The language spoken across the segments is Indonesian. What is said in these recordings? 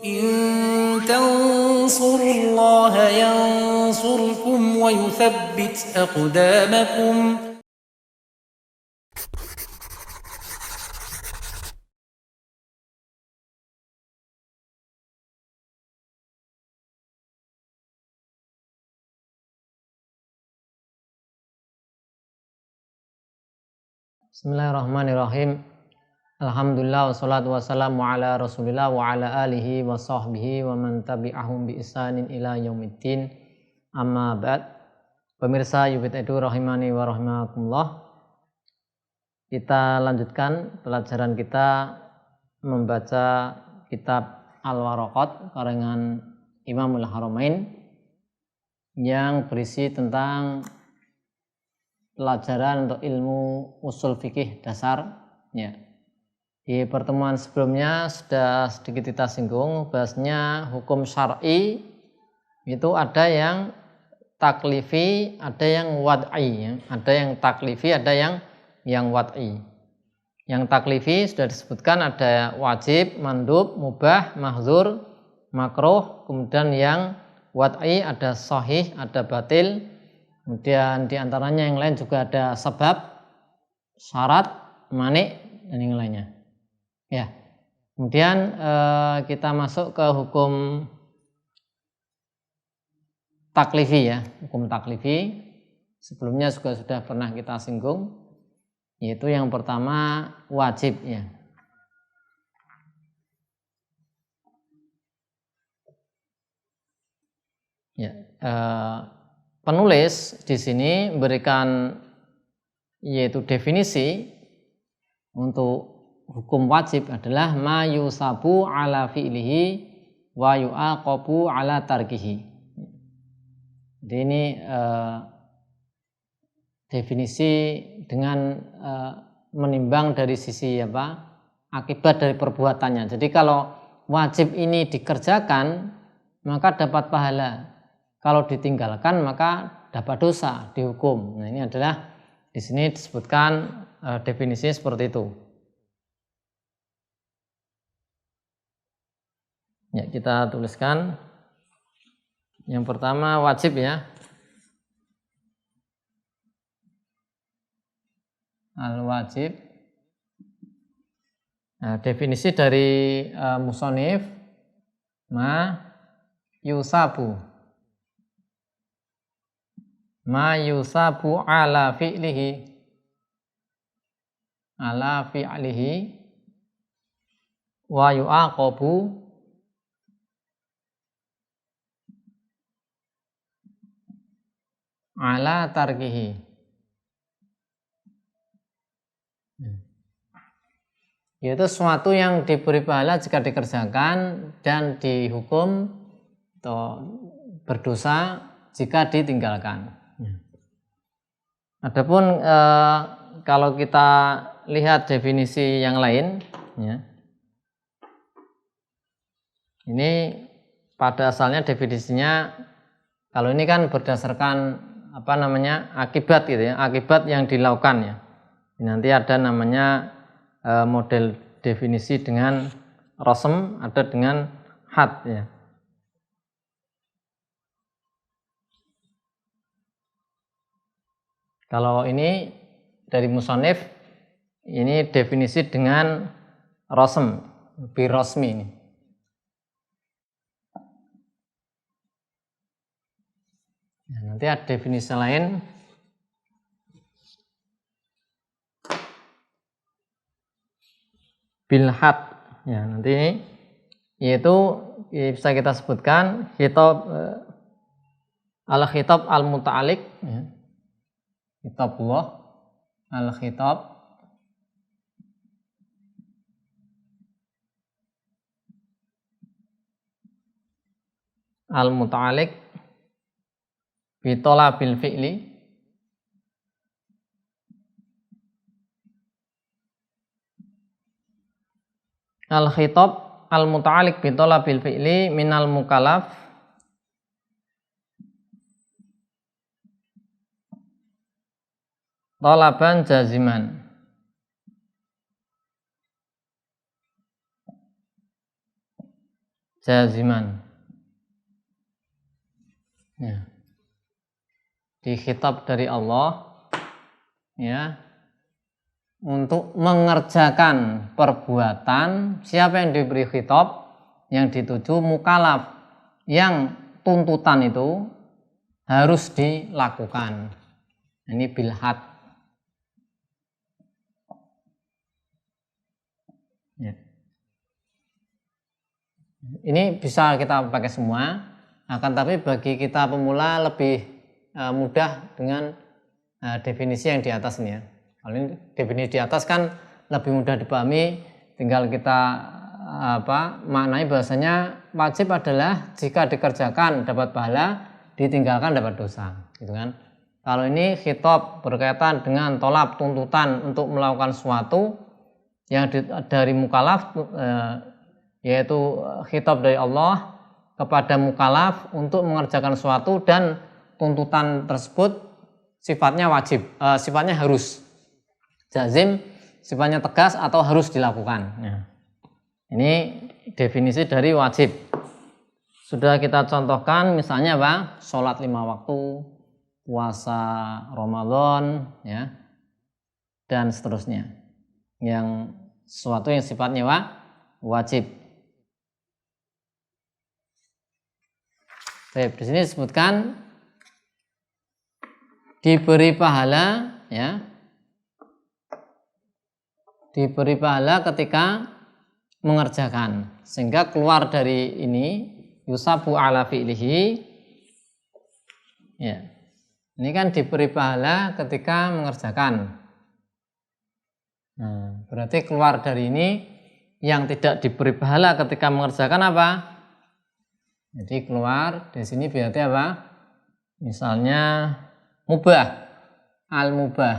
إن تنصروا الله ينصركم ويثبت أقدامكم. Bismillahirrahmanirrahim. Alhamdulillah wassalatu wassalamu ala rasulillah wa ala alihi wa sahbihi wa man tabi'ahum bi ihsanin ila yaumiddin. Amma ba'd. Pemirsa Yubit Edu rahimani wa rahimakumullah. Kita lanjutkan pelajaran kita membaca kitab Al-Waraqat karangan Imamul Haramain yang berisi tentang pelajaran untuk ilmu usul fikih dasar ya. Di pertemuan sebelumnya sudah sedikit kita singgung bahasanya hukum syar'i itu ada yang taklifi, ada yang wad'i ya. Ada yang taklifi, ada yang wad'i. Yang taklifi sudah disebutkan ada wajib, mandub, mubah, mahzur, makruh. Kemudian yang wad'i ada sahih, ada batil. Kemudian diantaranya yang lain juga ada sebab, syarat, manik dan yang lainnya. Ya. Kemudian kita masuk ke hukum taklifi ya, hukum taklifi. Sebelumnya juga sudah pernah kita singgung, yaitu yang pertama wajib ya. Ya. Penulis di sini memberikan yaitu definisi untuk hukum wajib adalah ma yusabu ala fi'lihi wa yu'aqabu ala tarkihi. Jadi ini definisi dengan menimbang dari sisi akibat dari perbuatannya. Jadi kalau wajib ini dikerjakan maka dapat pahala. Kalau ditinggalkan maka dapat dosa, dihukum. Nah, ini adalah di sini disebutkan definisinya seperti itu. Ya, kita tuliskan. Yang pertama wajib ya. Al-wajib. Nah, definisi dari musonif ma yusabu. Ma yusabu ala fi'lihi wa yu'aqabu ala tarkihi. Yaitu sesuatu yang diberi pahala jika dikerjakan dan dihukum atau berdosa jika ditinggalkan. Adapun kalau kita lihat definisi yang lain ya, ini pada asalnya definisinya kalau ini kan berdasarkan akibat gitu ya, akibat yang dilakukan ya. Nanti ada namanya model definisi dengan rasm, ada dengan had ya. Kalau ini dari musonif ini definisi dengan rasm, birosmi ini. Nah, nanti ada definisi lain. Bilhad ya, nanti ini yaitu bisa kita sebutkan khitab al-khitab al-muta'alliq ya. Khitabullah al-khitab al-muta'alliq bi talabil fi'li al-khitab al-muta'alliq bi talabil fi'li minal mukallaf talaban jaziman. jaziman. Ya. Dikhitab dari Allah ya untuk mengerjakan perbuatan. Siapa yang diberi khitab? Yang dituju mukallaf, yang tuntutan itu harus dilakukan. Ini bilhad ya. Ini bisa kita pakai semua, akan tapi bagi kita pemula lebih mudah dengan definisi yang di atas ini ya. Kalau ini definisi di atas kan lebih mudah dipahami, tinggal kita maknai bahasanya wajib adalah jika dikerjakan dapat pahala, ditinggalkan dapat dosa, gitu kan. Kalau ini khitab berkaitan dengan tolab, tuntutan untuk melakukan sesuatu yang dari mukallaf, yaitu khitab dari Allah kepada mukallaf untuk mengerjakan sesuatu dan tuntutan tersebut sifatnya wajib, sifatnya harus, jazim sifatnya tegas atau harus dilakukan. Ya. Ini definisi dari wajib. Sudah kita contohkan misalnya apa? Sholat 5 waktu, puasa Ramadan, ya, dan seterusnya. Yang sesuatu yang sifatnya wajib. Baik, di sini disebutkan diberi pahala, ya, diberi pahala ketika mengerjakan, sehingga keluar dari ini yusabu ala fi'lihi ya. Ini kan diberi pahala ketika mengerjakan. Nah, berarti keluar dari ini yang tidak diberi pahala ketika mengerjakan apa? Jadi keluar di sini berarti apa? Misalnya mubah, al-mubah.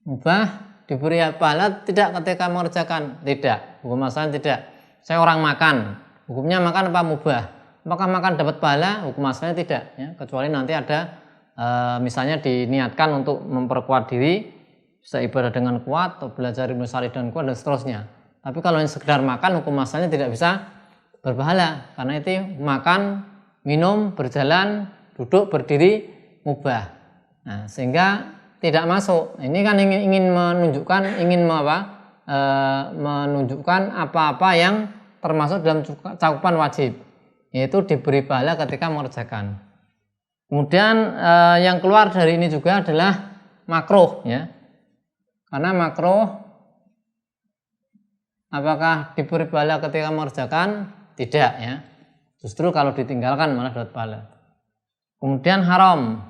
Mubah diberi pahala tidak ketika mengerjakan? Tidak. Hukum asalnya tidak. Saya orang makan, hukumnya makan apa mubah? Apakah makan dapat pahala? Hukum asalnya tidak, ya. Kecuali nanti ada misalnya diniatkan untuk memperkuat diri, bisa ibadah dengan kuat atau belajar ilmu syar'i dengan kuat dan seterusnya. Tapi kalau yang sekedar makan, hukum asalnya tidak bisa berpahala, karena itu makan, minum, berjalan, duduk, berdiri mubah. Nah, sehingga tidak masuk. Ini kan ingin menunjukkan, menunjukkan apa-apa yang termasuk dalam cakupan wajib, yaitu diberi pahala ketika mengerjakan. Kemudian yang keluar dari ini juga adalah makruh, ya. Karena makruh, apakah diberi pahala ketika mengerjakan? Tidak, ya. Justru kalau ditinggalkan malah dapat pahala. Kemudian haram.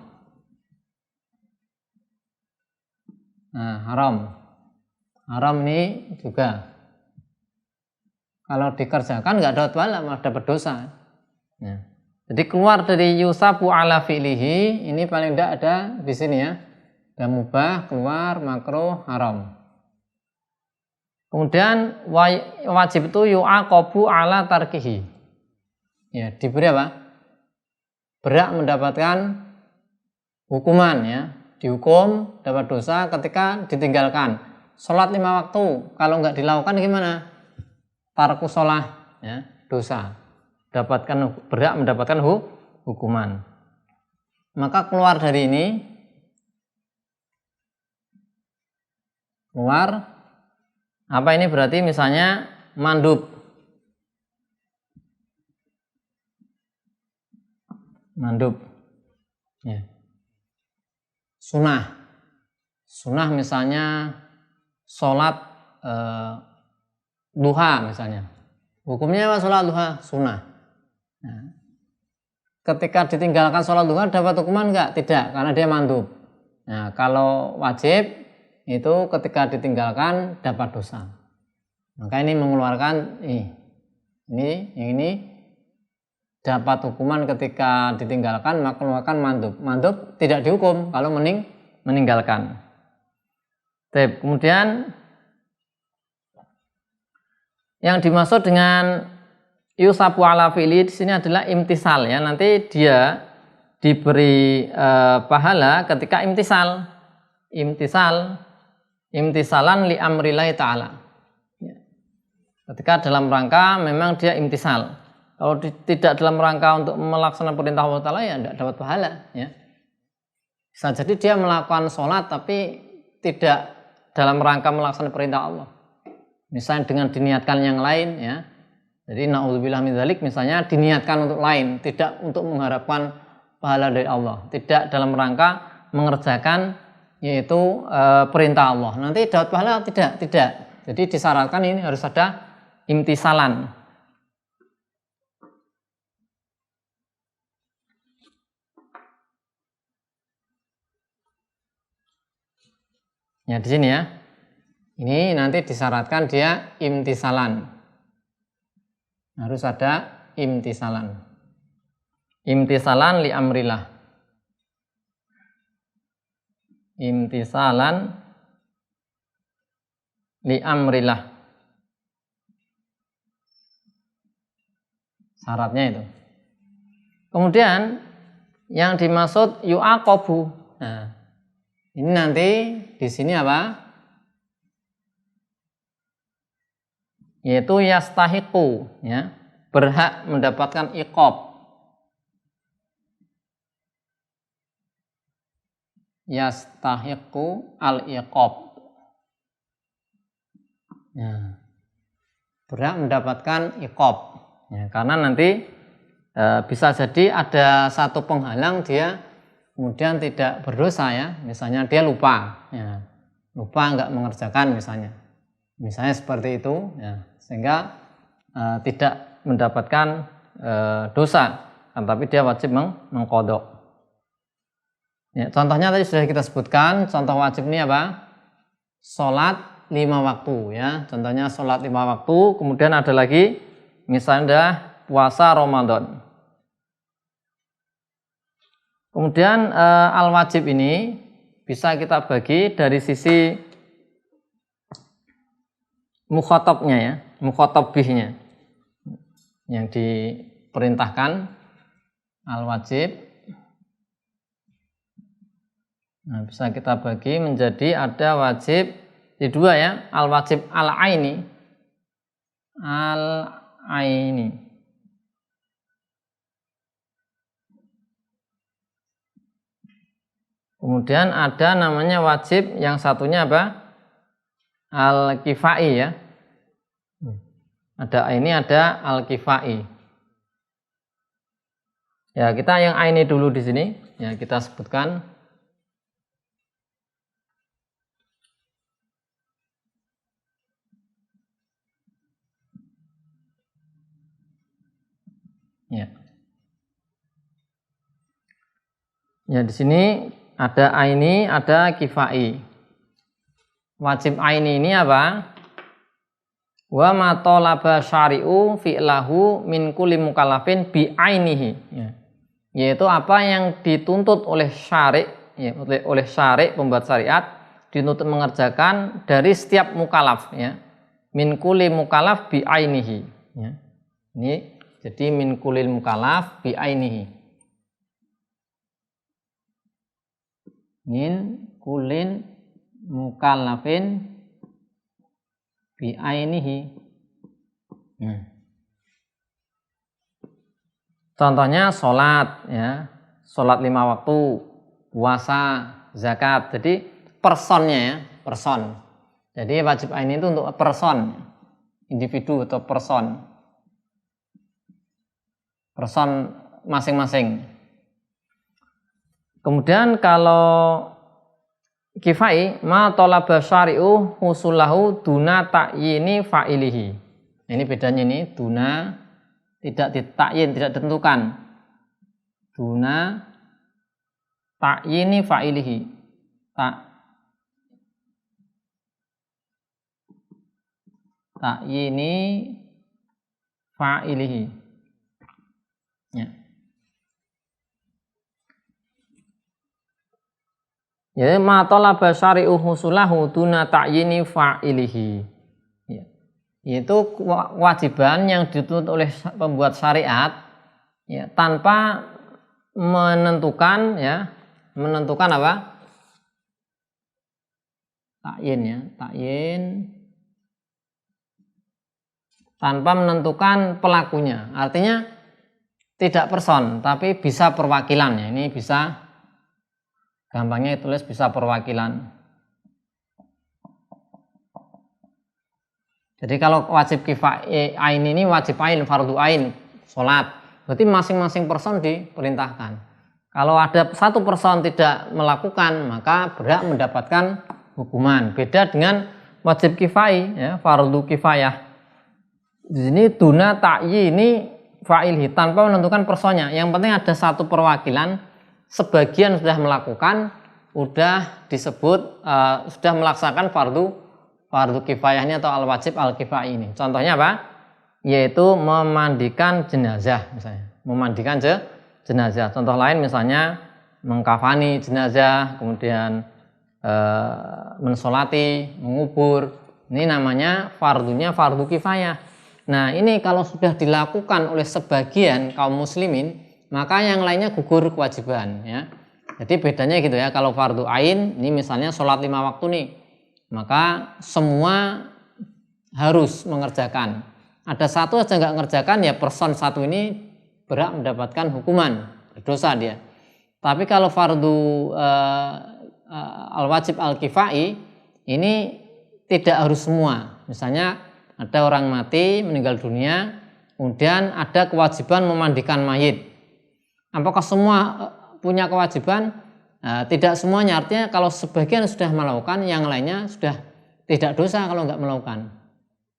Nah, haram ini juga kalau dikerjakan nggak dapat pahala, malah dapat dosa. Ya. Jadi keluar dari yusabu ala fi'lihi, ini paling tidak ada di sini, ya. Ada mubah, keluar, makruh, haram. Kemudian wajib itu yu'aqabu ala tarkihi. Ya, diberi apa? Berhak mendapatkan hukuman, ya. Dihukum dapat dosa ketika ditinggalkan. Sholat 5 waktu, kalau nggak dilakukan gimana? Tarku sholah, ya, dosa. Berhak mendapatkan hukuman. Maka keluar dari ini, keluar apa ini berarti? Misalnya mandub, ya. Sunnah misalnya sholat duha misalnya, hukumnya apa sholat duha? Sunnah. Nah, ketika ditinggalkan sholat duha dapat hukuman enggak? Tidak, karena dia mandub. Nah, kalau wajib itu ketika ditinggalkan dapat dosa. Maka ini mengeluarkan ini dapat hukuman ketika ditinggalkan, maka mengeluarkan mandub. Mandub tidak dihukum kalau meninggalkan. Kemudian yang dimaksud dengan yusabu ala fi'li di sini adalah imtisal, ya. Nanti dia diberi pahala ketika imtisalan li amrillahi ta'ala. Ketika dalam rangka memang dia imtisal. Kalau tidak dalam rangka untuk melaksanakan perintah Allah Ta'ala ya tidak dapat pahala. Ya. Bisa jadi dia melakukan sholat tapi tidak dalam rangka melaksanakan perintah Allah. Misalnya dengan diniatkan yang lain, ya. Jadi na'udzubillah min dzalik, misalnya diniatkan untuk lain, tidak untuk mengharapkan pahala dari Allah, tidak dalam rangka mengerjakan yaitu perintah Allah. Nanti dapat pahala tidak. Jadi disyaratkan ini harus ada imtisalan. Ya di sini ya. Ini nanti disyaratkan dia imtisalan. Harus ada imtisalan. Imtisalan li amrillah. Imtisalan li amrillah. Syaratnya itu. Kemudian yang dimaksud yu'aqabu. Nah, ini nanti di sini apa? Yaitu yastahiqu, ya, berhak mendapatkan iqab. Yastahiqu al-iqab. Ya. Berhak mendapatkan iqab. Ya, karena nanti bisa jadi ada satu penghalang dia kemudian tidak berdosa, ya. Misalnya dia lupa, ya. Lupa nggak mengerjakan misalnya seperti itu, ya. Sehingga tidak mendapatkan dosa, tapi dia wajib mengqadha. Ya, contohnya tadi sudah kita sebutkan, contoh wajib ini apa? Sholat 5 waktu, ya. Contohnya sholat 5 waktu, kemudian ada lagi misalnya puasa Ramadan. Kemudian al-wajib ini bisa kita bagi dari sisi mukhatabnya, ya, mukhatab bihnya yang diperintahkan al-wajib. Nah, bisa kita bagi menjadi ada wajib di dua, ya, al-wajib al-aini. Al-aini. Kemudian ada namanya wajib yang satunya apa? Al-kifai, ya. Ada ini, ada al-kifai. Ya, kita yang aini dulu di sini, ya, kita sebutkan. Ya. Ya, di sini ada aini, ada kifai. Wajib aini ini apa? Wa ma talaba syari'u fi'lahu min kulli mukallafin bi ainihi. Ya. Yaitu apa yang dituntut oleh syari', ya, oleh syari' pembuat syariat, dituntut mengerjakan dari setiap mukallaf, ya. Min kulli mukallaf bi ainihi, ya. Ini jadi min kulli mukallaf bi ainihi. Min kulin mukallafin bi ainihi. Contohnya sholat, ya, sholat 5 waktu, puasa, zakat. Jadi personnya, ya, person. Jadi wajib aini itu untuk person, individu atau person masing-masing. Kemudian kalau kifai ma talaba syari'u husulahu duna ta'yini fa'ilihi. Ini bedanya, ini duna tidak ditakyin, tidak ditentukan. Duna ta'yini fa'ilihi. Ta'yini fa'ilihi. Ya. Ya, ma talaba syari'u husulahu duna ta'yini fa'ilihi. Ya. Yaitu kewajiban yang dituntut oleh pembuat syariat, ya, tanpa menentukan, ya, menentukan apa? Ta'yin, ya, ta'yin tanpa menentukan pelakunya. Artinya tidak person, tapi bisa perwakilan. Ya, ini bisa gampangnya ditulis bisa perwakilan. Jadi kalau wajib kifayah ain ini wajib ain, fardu ain, sholat, berarti masing-masing person diperintahkan. Kalau ada satu person tidak melakukan, maka berhak mendapatkan hukuman. Beda dengan wajib kifayah, ya, fardu kifayah. Di sini duna ta'yi ini fa'ilhi tanpa menentukan personnya. Yang penting ada satu perwakilan, sebagian sudah melakukan, sudah disebut sudah melaksanakan fardu kifayahnya atau al-wajib al-kifayah ini. Contohnya apa? Yaitu memandikan jenazah misalnya. Memandikan jenazah. Contoh lain misalnya mengkafani jenazah, kemudian mensolati, mengubur. Ini namanya fardunya fardu kifayah. Nah, ini kalau sudah dilakukan oleh sebagian kaum muslimin, maka yang lainnya gugur kewajiban, ya. Jadi bedanya gitu ya, kalau fardu ain ini misalnya sholat 5 waktu nih, maka semua harus mengerjakan. Ada satu aja nggak mengerjakan, ya person satu ini berhak mendapatkan hukuman, dosa dia. Tapi kalau fardu al-wajib al-kifai ini tidak harus semua. Misalnya ada orang mati, meninggal dunia, kemudian ada kewajiban memandikan mayit. Apakah semua punya kewajiban? Tidak semuanya, artinya kalau sebagian sudah melakukan, yang lainnya sudah tidak dosa kalau nggak melakukan.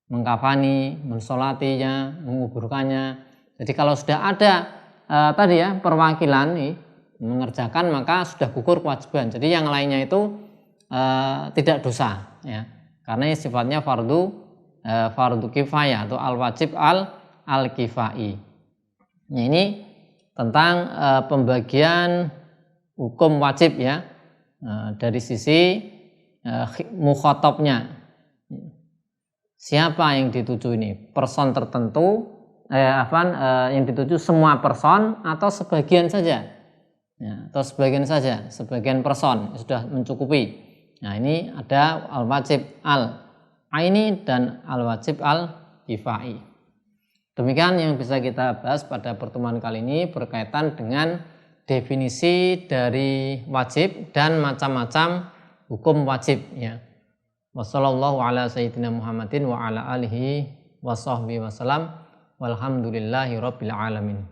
Mengkafani, mensolatinya, menguburkannya. Jadi kalau sudah ada tadi ya perwakilan nih, mengerjakan, maka sudah gugur kewajiban. Jadi yang lainnya itu tidak dosa, ya, karena sifatnya fardu kifayah atau al-wajib al-kifai. Nah, ini tentang pembagian hukum wajib, ya, dari sisi mukhatabnya. Siapa yang dituju ini? Person tertentu, yang dituju semua person atau sebagian saja? Ya, atau sebagian saja, sebagian person sudah mencukupi. Nah, ini ada al-wajib al-aini dan al-wajib al-kifai. Demikian yang bisa kita bahas pada pertemuan kali ini berkaitan dengan definisi dari wajib dan macam-macam hukum wajib, ya. Wassallallahu ala sayyidina Muhammadin wa ala alihi wa sahbihi wasallam walhamdulillahi rabbil alamin.